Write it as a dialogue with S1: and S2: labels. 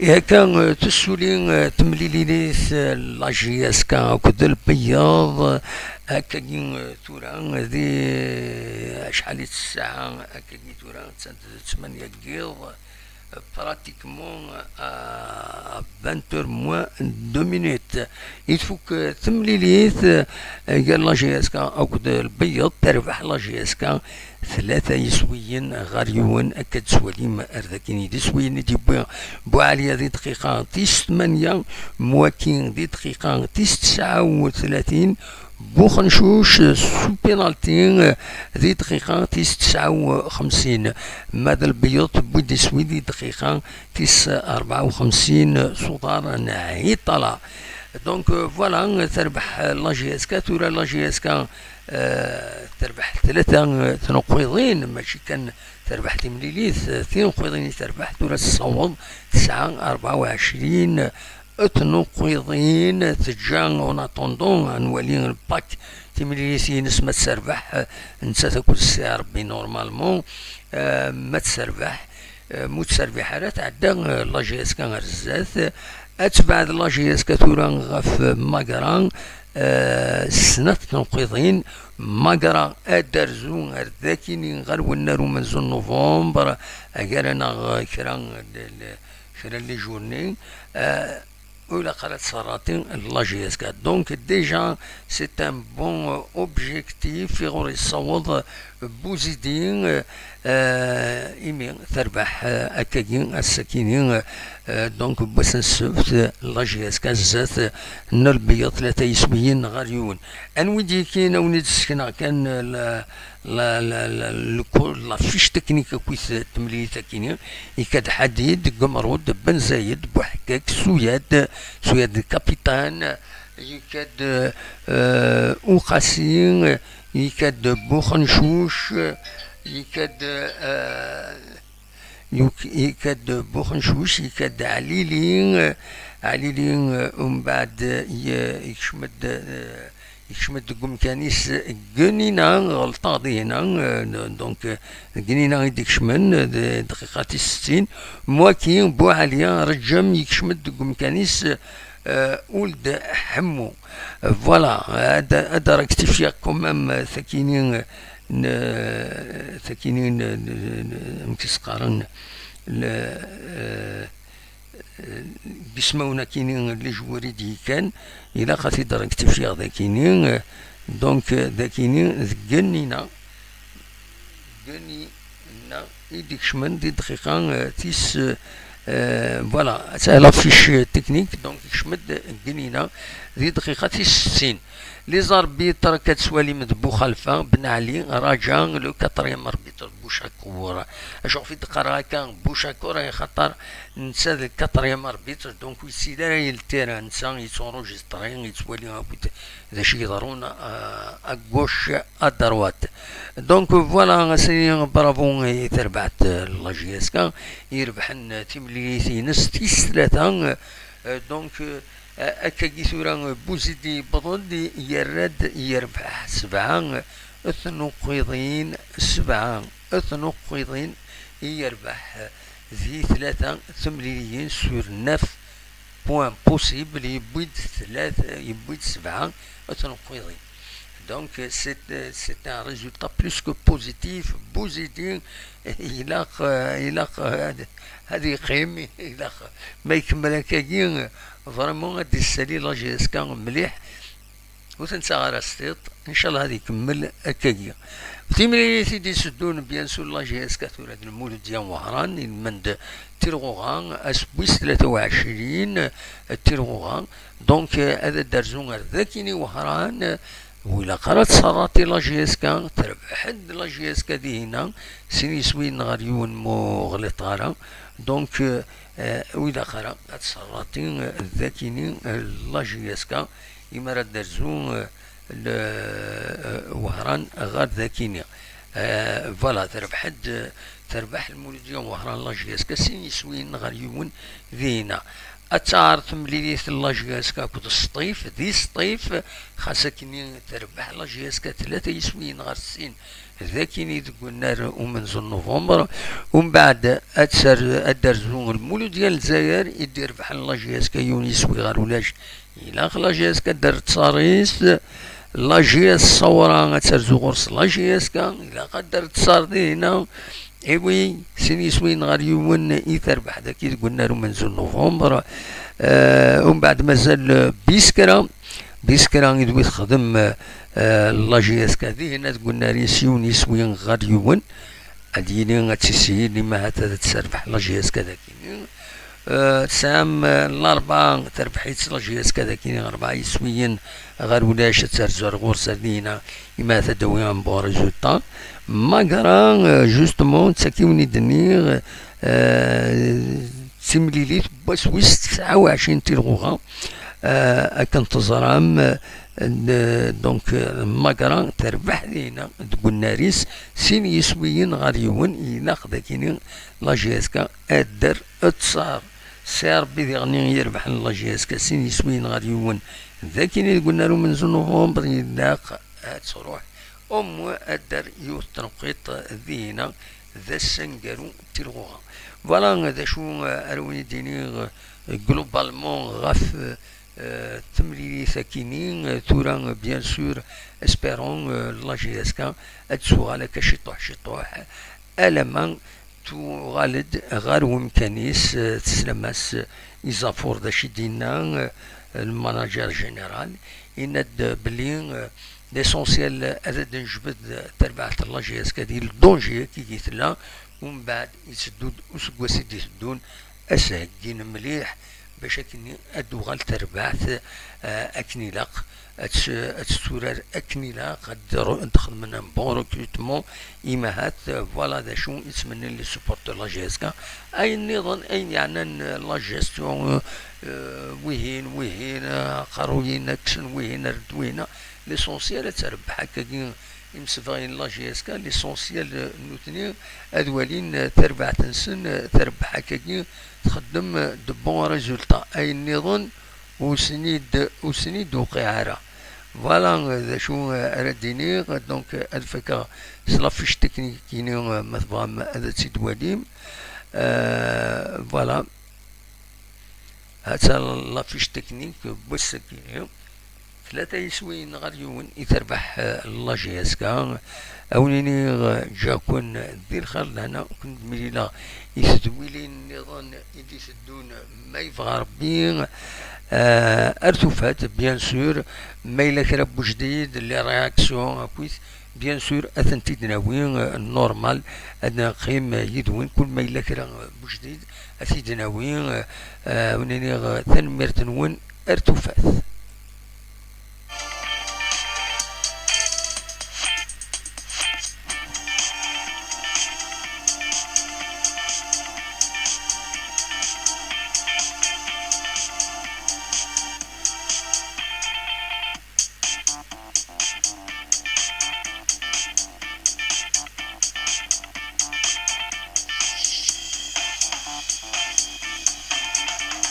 S1: إذا كان تسولي تمليلينيث لاجياس كان أكد البياض هكاكين تورا ذي شحال الساعة هكاكين تورا ثمانية كيض براتيكمون 20 موان 2 مينوت يتفوك تمليليث قال لاجياس كان أكد البياض تربح لاجياس كان 3 يسويين غاريون أكد سواليم أرذاكين يدي سويين يدي بوعليا دي دقيقة تيس 8 مواكين دي دقيقة تيس 39 بوخنشوش سو بينالتي دي دقيقة تيس 59 ماذا البيض بودي سويدي دقيقة تيس 54 صدار نهاية طلع دونك فوالا تربح لاجياسكا تورا لاجياسكا تربح 3 تنقيضين ماشي كان تربح تمليليث 2 نقيضين تربح تورا الصواب 9 24 تنقيضين تجا اون اتوندون نولي الباك تمليليث نسمة تسربح نسا تاكل الساعة ربي نورمالمون ما تسربح مو تسربح راه تعدى لاجياسكا غرزات اتبعد لاجياسكا تورا غاف ماكران سنة تنقيضين ماكرا ادرزو غير ذاكيني غير ونارو منزل نوفمبر اكارانا كرا لي جورني ولا قرات صراتين لاجياسكا دونك ديجا سي ان بون اوبجيكتيف في غور يصوض بوزيدين ايمي تربح اكاكين السكينين دونك باش نسفت لاجياسكا زات نربية 3 يسويين غاريون انويدي كاين ونيت سكنا كان لا فيش تكنيك كويس تمليت كاين يكاد حديد قمرود بن زايد بوحكاك سوياد كابيتان يكاد اوقاسين يكاد بوخنشوش يكاد بوخنشوش يكاد عليلين ومن بعد يكشمد قمكانيس قنينا غلطاضي هنا دونك قنينا يديك شمن دقيقة 60 مواكين بو عليا رجم يكشمد قمكانيس ولد حمو فوالا هذا راك تفيا كومام ثكينين مكسقارن بسمونا كينين اللي جواري دي كان إلا خاطي درك تفيا ذاكينين دونك ذاكينين ذقنينا يديك شمن دي دقيقة تيس فوالا سهلا فيش تكنيك دونك شمد قنينا ذي دقيقة 60 لي زاربيتر كتسوالي مذبو خلفه بن علي راجع لو كاتريام اربيتر بوشاكور اشوف في دقه كان بوشاكور خاطر نسى الكاتريام اربيتر دونك يسير يلتيرا نسى يتونجسترين يتسوالي ذا شي يضرون اغوش ادروات دونك فوالا سي برافو تربعت لاجياسكا يربحن تيمليثي نس تيس 3 دونك أكاكي ثورا بوزيدي بضل يرد يربح 7 ثنقيضين 7 ثنقيضين يربح ذي 3 ثمليين سور 9 بوان بوسيبل يبيد 7 ثنقيضين دونك سي ان ريزولتا بلوس كو بوزيتيف بوزيدي يلاق هذه قيم يلاق ما يكمل هكاكي فريمون غادي يسالي لاجياسكا مليح وتنسى غير ستيط ان شاء الله غادي يكمل هكاكيا تيمري سيدي سدون بيان سور لاجياسكا تولد المولد ديال وهران المند تيرغوغان اسبويس 23 تيرغوغان دونك هذا درزون غير ذاكيني وهران وإلا قرات صراتي لاجياسكا تربح حد لاجياسكا دي هنا سيني سوين غاريون مو غلط غارا دونك وإذا قرأ صراتي ذاكيني لاجياسكا إما راه درزو وهران غير ذاكيني فوالا تربح المولودية وهران لاجياسكا سيني سوين غاريون ذينا أتعرف مليليت لاجياسكا كود السطيف ذي السطيف خاصة كيني تربح لاجياسكا 3 يسوين غير السين ذاكيني تقولنا ومنزل نوفمبر ومن بعد أدرزون المولود ديال الجزائر يدير بحال لاجياسكا يونيسوي غير ولاش إلا لاجياسكا دار تصاريس لاجياس صورا ترزو غرس لاجياسكا إلا قدر تصاردي هنا إيوي سيني سوين غير يوم يتربح ذاك قلنا له منزل نوفمبر ومن بعد مازال بيسكرا يدوي تخدم لاجياسكا ذي هنا قلنا لي سيوني سوين غير يوم أديني غتسيسي لما هتا تسربح لاجياسكا ذاك تسام الأربعة تربحيت لاجياسكا ذاك 4 يسويين غير ولاش ترزر غرس دينا إما تدوي عن بو ريزولتا ماكرا جوستومون تساكيوني دنيغ تمليليت باش ويس 29 تيرغوغا كنتظرام دونك ماكرا تربح لينا تقول ناريس سين يسويين غير يون إلا خداكيني لاجياسكا أدر اتصار سي ربي ذي يربح لاجياسكا سين يسويين غير يون ذاكيني قلنا له من نوفمبر يلاق تروح أدر يوث تنقيط ذينا ذا السنقرو تلغوها فوالا ذا شو أروي ديني جلوبالمون غاف تمليلي ثاكينين ثورا بيان سور اسبيرون لاجياسكا اتسو على شطوح ألمان تو غالد غار ومكانيس تسلماس إزافور ذا شدينا الماناجر جينيرال يند بلين ليسونسيال أدد نجبد تربعة لاجياسكا ديال الدونجي كي قلت لا ومن بعد يسدود وسكواسي يسدون أسهجين مليح باش أكني أدوغال تربعت أكنيلاق أتسورار أكنيلاق ندخل من بون ريكروتمون إيماهات فوالا ذا شو يتمنى لي سوبورت لاجياسكا أي النظام أي يعني لاجيستيون وهين قرويين أكشن وهين ردوينا ليسونسيال تربح هكا يمسفغين لاجياسكا ليسونسيال نوتني أدوالين تربع تنسن تربح هكا تخدم دو بون ريزولتا أي النظام وسنيد وقعارة فوالا ذا شو أرديني دونك الفكا سلافيش تكنيكيني مثبام هذا تيدواليم فوالا هذا لافيش تكنيك بوسكيني 3 يسوين غير يون يتربح لاجياسكا أوليني جاكون دير خير لهنا كنت مليلا يسدويلي النظام يدي يسدون ما يبغى ربي ارتفات بيان سور ما إلا كرا بوجديد لي رياكسيون أكويت بيان سور أثنتي دناوين النورمال أدنا قيم يدوين كل ما إلا كرا بوجديد أثي دناوين ونيني ثنمير تنون ارتفات